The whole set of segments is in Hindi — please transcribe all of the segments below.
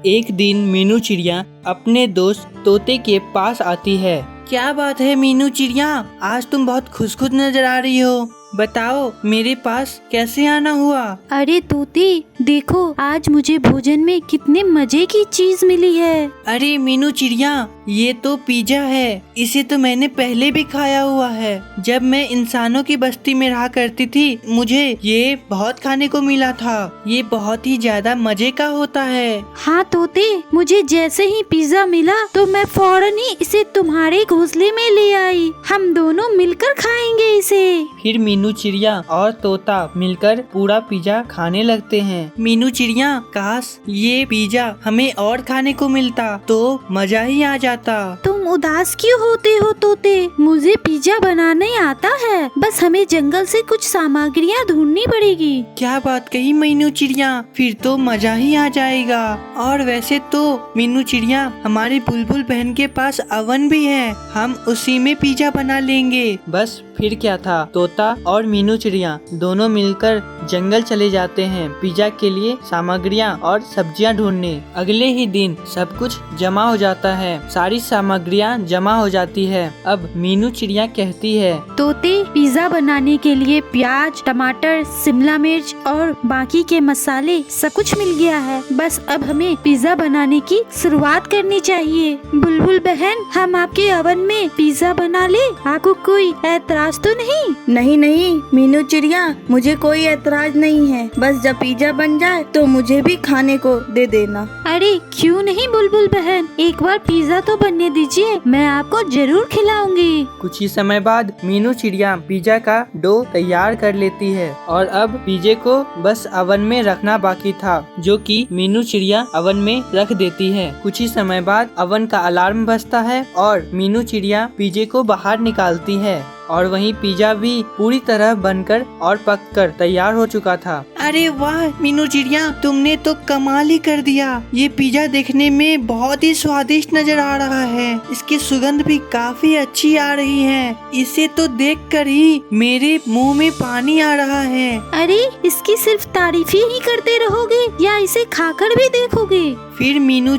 एक दिन मीनू चिड़िया अपने दोस्त तोते के पास आती है। क्या बात है मीनू चिड़िया, आज तुम बहुत खुश नजर आ रही हो। बताओ मेरे पास कैसे आना हुआ। अरे तोते देखो, आज मुझे भोजन में कितने मजे की चीज मिली है। अरे मीनू चिड़िया, ये तो पिज्जा है। इसे तो मैंने पहले भी खाया हुआ है। जब मैं इंसानों की बस्ती में रहा करती थी, मुझे ये बहुत खाने को मिला था। ये बहुत ही ज्यादा मजे का होता है। हाँ तोते, मुझे जैसे ही पिज्जा मिला तो मैं फौरन ही इसे तुम्हारे घोंसले में ले आई। हम दोनों मिलकर खाएंगे इसे। फिर मीनू चिड़िया और तोता मिलकर पूरा पिज्जा खाने लगते हैं। मीनू चिड़िया, काश ये पिज्जा हमें और खाने को मिलता तो मजा ही आ जाता। तुम उदास क्यों होते हो तोते? मुझे पिज्जा बनाने आता है, बस हमें जंगल से कुछ सामग्रियाँ ढूंढनी पड़ेगी। क्या बात कही मीनू चिड़िया, फिर तो मजा ही आ जाएगा। और वैसे तो मीनू चिड़िया, हमारी बुलबुल बहन के पास अवन भी है, हम उसी में पिज्जा बना लेंगे। बस फिर क्या था, तोता और मीनू चिड़िया दोनों मिलकर जंगल चले जाते हैं पिज्जा के लिए सामग्रियाँ और सब्जियाँ ढूंढने। अगले ही दिन सब कुछ जमा हो जाता है, सारी सामग्रियाँ जमा हो जाती है। अब मीनू चिड़िया कहती है, तोते पिज्जा बनाने के लिए प्याज, टमाटर, शिमला मिर्च और बाकी के मसाले सब कुछ मिल गया है। बस अब हमें पिज्जा बनाने की शुरुआत करनी चाहिए। बुलबुल बहन, हम आपके ओवन में पिज्जा बना ले, आपको कोई ऐतराज तो नहीं? नहीं नहीं मीनू चिड़िया, मुझे कोई ऐतराज नहीं है। बस जब पिज्जा बन जाए तो मुझे भी खाने को दे देना। अरे क्यों नहीं बुलबुल बहन, एक बार पिज्जा तो बनने दीजिए, मैं आपको जरूर खिलाऊंगी। कुछ ही समय बाद मीनू चिड़िया पिज्जा का डो तैयार कर लेती है और अब पिज्जे को बस अवन में रखना बाकी था, जो कि मीनू चिड़िया अवन में रख देती है। कुछ ही समय बाद अवन का अलार्म बजता है और मीनू चिड़िया पिज्जे को बाहर निकालती है और वहीं पिज्जा भी पूरी तरह बनकर और पककर तैयार हो चुका था। अरे वाह मीनू चिड़िया, तुमने तो कमाल ही कर दिया। ये पिज्जा देखने में बहुत ही स्वादिष्ट नजर आ रहा है। इसकी सुगंध भी काफी अच्छी आ रही है। इसे तो देखकर ही मेरे मुंह में पानी आ रहा है। अरे इसकी सिर्फ तारीफ ही करते रहोगे या इसे खाकर भी देखोगे? फिर मीनू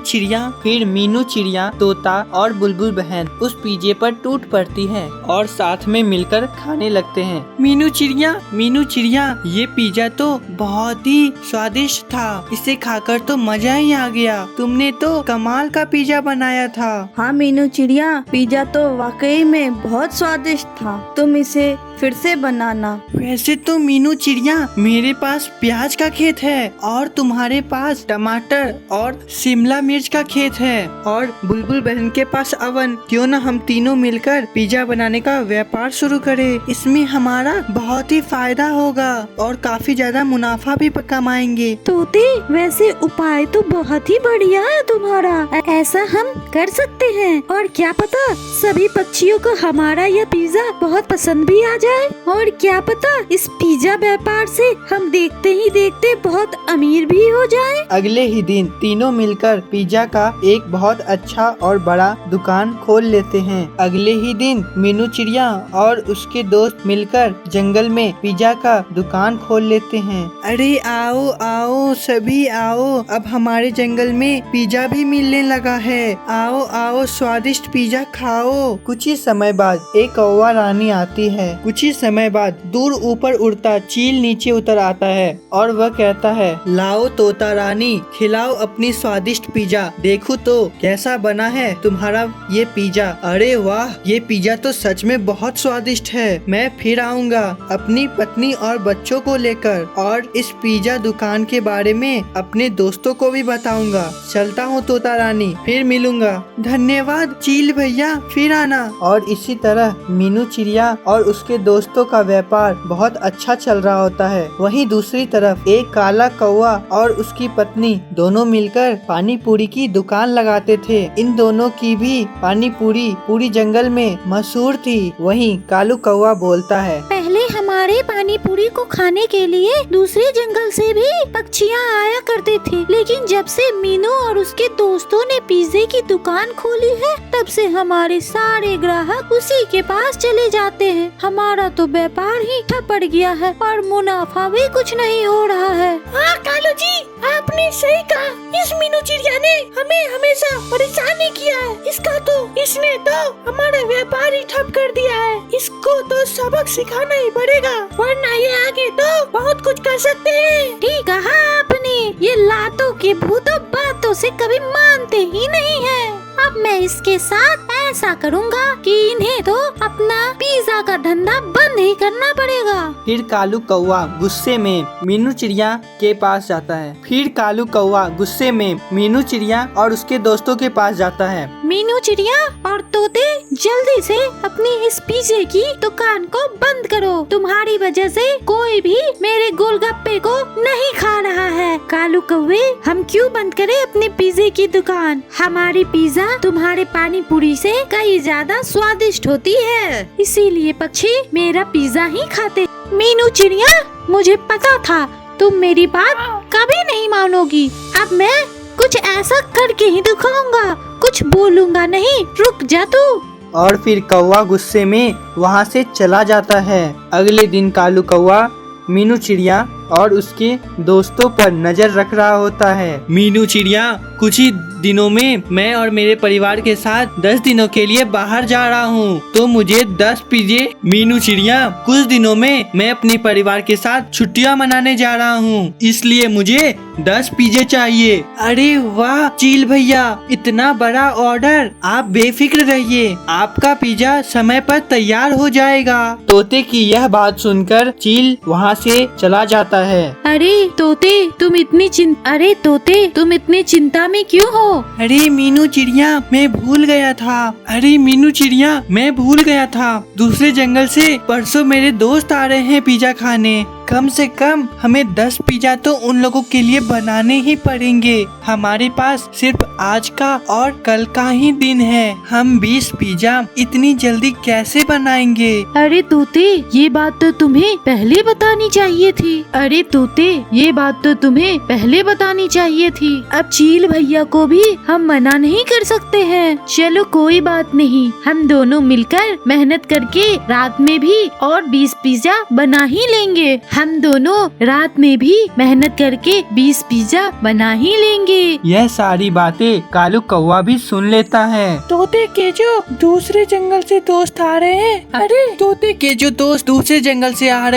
चिड़िया, तोता और बुलबुल बहन उस पिज्जे पर टूट पड़ती है और साथ में मिलकर खाने लगते हैं। मीनू चिड़िया, ये पिज्जा तो बहुत ही स्वादिष्ट था। इसे खाकर तो मजा ही आ गया। तुमने तो कमाल का पिज्जा बनाया था। हाँ मीनू चिड़िया, पिज्जा तो वाकई में बहुत स्वादिष्ट था। तुम इसे फिर से बनाना। वैसे तो मीनू चिड़िया, मेरे पास प्याज का खेत है और तुम्हारे पास टमाटर और शिमला मिर्च का खेत है और बुलबुल बहन के पास अवन। क्यों ना हम तीनों मिलकर पिज्जा बनाने का व्यापार शुरू करें। इसमें हमारा बहुत ही फायदा होगा और काफी ज्यादा मुनाफा भी कमाएंगे। तोते, वैसे उपाय तो बहुत ही बढ़िया है तुम्हारा। ऐसा हम कर सकते हैं और क्या पता सभी पक्षियों को हमारा यह पिज्जा बहुत पसंद भी आ जाए। और क्या पता इस पिज्जा व्यापार से हम देखते ही देखते बहुत अमीर भी हो जाएं। अगले ही दिन तीनों मिलकर पिज्जा का एक बहुत अच्छा और बड़ा दुकान खोल लेते हैं। अगले ही दिन मीनू चिड़िया और उसके दोस्त मिलकर जंगल में पिज्जा का दुकान खोल लेते हैं। अरे आओ आओ सभी आओ, अब हमारे जंगल में पिज्जा भी मिलने लगा है। आओ आओ स्वादिष्ट पिज्जा खाओ। कुछ ही समय बाद एक कौवा रानी आती है। कुछ ही समय बाद दूर ऊपर उड़ता चील नीचे उतर आता है और वह कहता है, लाओ तोता रानी, खिलाओ अपनी स्वादिष्ट पिज्जा। देखो तो कैसा बना है तुम्हारा ये पिज्जा। अरे वाह, ये पिज्जा तो सच में बहुत स्वादिष्ट है। मैं फिर आऊँगा अपनी पत्नी और बच्चों को लेकर और इस पिज्जा दुकान के बारे में अपने दोस्तों को भी बताऊंगा। चलता हूँ तोता रानी, फिर मिलूंगा। धन्यवाद चील भैया, फिर आना। और इसी तरह मीनू चिड़िया और उसके दोस्तों का व्यापार बहुत अच्छा चल रहा होता है। वहीं दूसरी तरफ एक काला कौवा और उसकी पत्नी दोनों मिलकर पानी पूरी की दुकान लगाते थे। इन दोनों की भी पानी पूरी पूरी जंगल में मशहूर थी। वहीं कालू कौवा बोलता है, पहले पहले हमारे पानी पूरी को खाने के लिए दूसरे जंगल से भी पक्षियाँ आया करते थे, लेकिन जब से मीनू और उसके दोस्तों ने पिज्जे की दुकान खोली है, तब से हमारे सारे ग्राहक उसी के पास चले जाते हैं। हमारा तो व्यापार ही ठप पड़ गया है और मुनाफा भी कुछ नहीं हो रहा है। हाँ कालू जी, आपने सही कहा। इस मीनू चिड़िया ने हमें हमेशा परेशानी किया है। इसने तो हमारा व्यापार ही ठप कर दिया है। इसको तो सबक सिखाना ही पड़ेगा, वरना ये आगे तो बहुत कुछ कर सकते हैं। ठीक कहा आपने, ये लातों के भूतों बातों से कभी मानते ही नहीं है। अब मैं इसके साथ ऐसा करूँगा कि इन्हें तो अपना पिज्जा का धंधा बंद ही करना पड़ेगा। फिर कालू कौवा गुस्से में मीनू चिड़िया के पास जाता है। और उसके दोस्तों के पास जाता है। मीनू चिड़िया और तोते, जल्दी से अपनी इस पिज्जे की दुकान को बंद करो। तुम्हारी वजह से कोई भी मेरे गोलगप्पे को नहीं खा रहा है। कालू कौवे, हम क्यों बंद करें अपने पिज्जे की दुकान? हमारी पिज्जा तुम्हारे पानी पूरी से कई ज्यादा स्वादिष्ट होती है, इसीलिए पक्षी मेरा पिज्जा ही खाते। मीनू चिड़िया, मुझे पता था तुम मेरी बात कभी नहीं मानोगी। अब मैं कुछ ऐसा करके ही दिखाऊंगा, कुछ बोलूंगा नहीं। रुक जा तू। और फिर कौवा गुस्से में वहाँ से चला जाता है। अगले दिन कालू कौवा मीनू चिड़िया और उसके दोस्तों पर नजर रख रहा होता है। मीनू चिड़िया, कुछ ही दिनों में मैं और मेरे परिवार के साथ 10 दिनों के लिए बाहर जा रहा हूँ, तो मुझे 10 पिज्जे। मीनू चिड़िया, कुछ दिनों में मैं अपने परिवार के साथ छुट्टियाँ मनाने जा रहा हूँ, इसलिए मुझे 10 पिज्जे चाहिए। अरे वाह चील भैया, इतना बड़ा ऑर्डर। आप बेफिक्र रहिए, आपका पिज्जा समय पर तैयार हो जाएगा। तोते की यह बात सुनकर चील वहाँ से चला जाता है। अरे तोते, तुम इतनी चिंता में क्यों हो? अरे मीनू चिड़िया, मैं भूल गया था। दूसरे जंगल से परसों मेरे दोस्त आ रहे हैं पिज्जा खाने। कम से कम हमें 10 पिज्जा तो उन लोगों के लिए बनाने ही पड़ेंगे। हमारे पास सिर्फ आज का और कल का ही दिन है। हम 20 पिज्जा इतनी जल्दी कैसे बनाएंगे? अरे तोते, ये बात तो तुम्हें पहले बतानी चाहिए थी। अब चील भैया को भी हम मना नहीं कर सकते हैं। चलो कोई बात नहीं, हम दोनों मिलकर मेहनत करके रात में भी और 20 पिज्जा बना ही लेंगे। यह सारी बातें कालू कौवा भी सुन लेता है। तोते के जो दूसरे जंगल से दोस्त आ रहे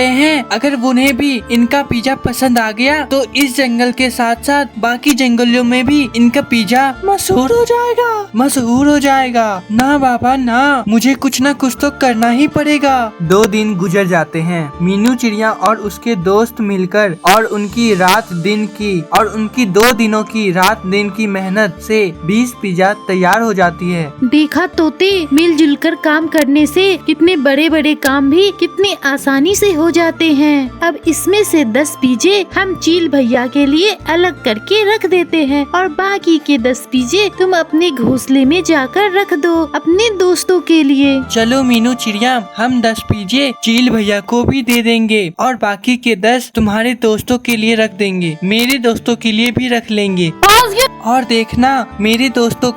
हैं, अगर उन्हें भी इनका पिज्जा पसंद आ गया तो इस जंगल के साथ साथ बाकी जंगलों में भी इनका पिज्जा मशहूर हो जाएगा। ना बाबा ना, मुझे कुछ न कुछ तो करना ही पड़ेगा। 2 दिन गुजर जाते हैं। मीनू चिड़िया और उसके दोस्त मिलकर और उनकी 2 दिनों की रात दिन की मेहनत से 20 पिज्जा तैयार हो जाती है। देखा तोते, मिलजुल कर काम करने से कितने बड़े बड़े काम भी कितने आसानी से हो जाते हैं। अब इसमें से 10 पिज्जे हम चील भैया के लिए अलग करके रख देते हैं और बाकी के 10 पिज्जे तुम अपने घोंसले में जाकर रख दो अपने दोस्तों के लिए। चलो मीनू चिड़िया, हम 10 पिज्जे चील भैया को भी दे देंगे और बाकी के 10 तुम्हारे दोस्तों के लिए रख देंगे, मेरे दोस्तों के लिए भी रख लेंगे। और देखना मेरे दोस्तों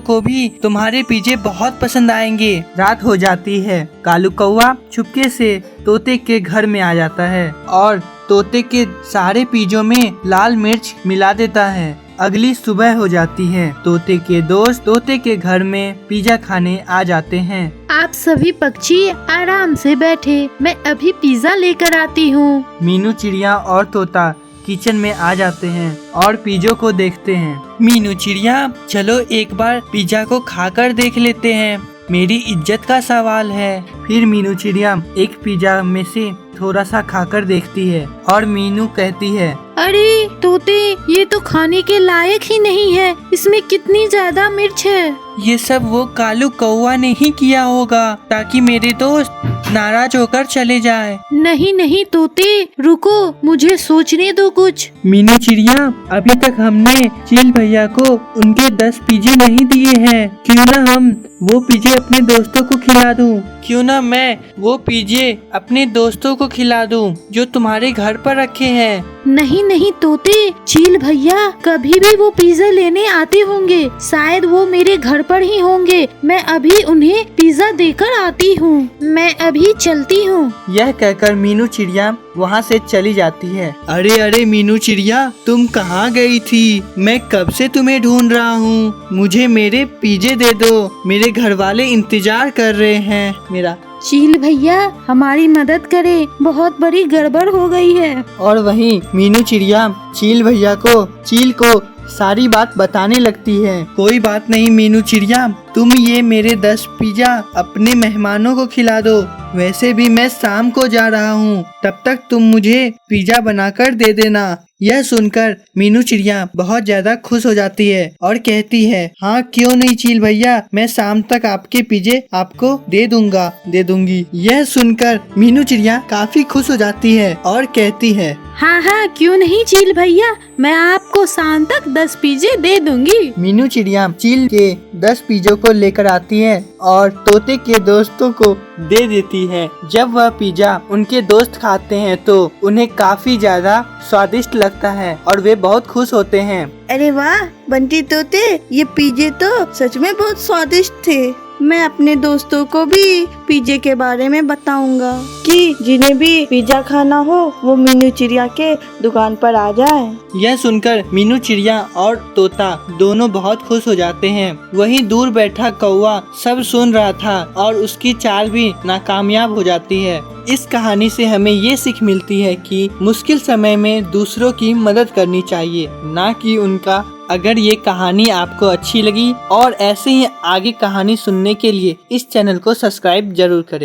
को भी तुम्हारे पिज्जे बहुत पसंद आएंगे। रात हो जाती है। कालू कौवा चुपके से तोते के घर में आ जाता है और तोते के सारे पिज्जों में लाल मिर्च मिला देता है। अगली सुबह हो जाती है। तोते के दोस्त तोते के घर में पिज्जा खाने आ जाते हैं। आप सभी पक्षी आराम से बैठे, मैं अभी पिज्जा लेकर आती हूँ। मीनू चिड़िया और तोता किचन में आ जाते हैं और पिज्जों को देखते हैं। मीनू चिड़िया, चलो एक बार पिज्जा को खाकर देख लेते हैं, मेरी इज्जत का सवाल है। फिर मीनू चिड़िया एक पिज्जा में से थोड़ा सा खाकर देखती है और मीनू कहती है, अरे तोते, ये तो खाने के लायक ही नहीं है, इसमें कितनी ज्यादा मिर्च है। ये सब वो कालू कौवा ने ही किया होगा ताकि मेरे दोस्त नाराज होकर चले जाए। नहीं नहीं तोते, रुको, मुझे सोचने दो कुछ। मीनू चिड़िया, अभी तक हमने चील भैया को उनके 10 पिज्जे नहीं दिए हैं। क्यों ना हम वो पिज्जे अपने दोस्तों को खिला दूं? क्यों ना मैं वो पिज्जे अपने दोस्तों को खिला दूं जो तुम्हारे घर पर रखे हैं? नहीं नहीं तोते, चील भैया कभी भी वो पिज्जा लेने आते होंगे, शायद वो मेरे घर पर ही होंगे। मैं अभी उन्हें पिज्जा देकर आती हूँ, मैं अभी चलती हूँ। यह कहकर मीनू चिड़िया वहाँ से चली जाती है। अरे अरे मीनू चिड़िया, तुम कहाँ गई थी? मैं कब से तुम्हें ढूंढ रहा हूँ। मुझे मेरे पिज्जे दे दो, मेरे घर वाले इंतजार कर रहे हैं मेरा। चील भैया हमारी मदद करे, बहुत बड़ी गड़बड़ हो गई है। और वहीं मीनू चिड़िया चील भैया को, चील को सारी बात बताने लगती है। कोई बात नहीं मीनू चिड़िया, तुम ये मेरे 10 पिज्जा अपने मेहमानों को खिला दो। वैसे भी मैं शाम को जा रहा हूँ, तब तक तुम मुझे पिज्जा बनाकर दे देना। यह सुनकर मीनू चिड़िया बहुत ज्यादा खुश हो जाती है और कहती है, हाँ क्यों नहीं चील भैया, मैं शाम तक आपके पिज्जे आपको दे दूंगी। यह सुनकर मीनू चिड़िया काफी खुश हो जाती है और कहती है, हाँ हाँ क्यों नहीं चील भैया, मैं आपको शाम तक 10 पिज्जे दे दूंगी। मीनू चिड़िया चील के 10 पिज्जों को लेकर आती है और तोते के दोस्तों को दे देती है। जब वह पिज्जा उनके दोस्त खाते हैं तो उन्हें काफी ज्यादा स्वादिष्ट लगता है और वे बहुत खुश होते हैं। अरे वाह बंटी तोते, ये पिज्जे तो सच में बहुत स्वादिष्ट थे। मैं अपने दोस्तों को भी पिज्जे के बारे में बताऊंगा कि जिन्हें भी पिज्जा खाना हो वो मीनू चिड़िया के दुकान पर आ जाए। यह सुनकर मीनू चिड़िया और तोता दोनों बहुत खुश हो जाते हैं। वहीं दूर बैठा कौवा सब सुन रहा था और उसकी चाल भी नाकामयाब हो जाती है। इस कहानी से हमें ये सीख मिलती है कि मुश्किल समय में दूसरों की मदद करनी चाहिए, ना कि उनका। अगर ये कहानी आपको अच्छी लगी और ऐसे ही आगे कहानी सुनने के लिए इस चैनल को सब्सक्राइब जरूर करें।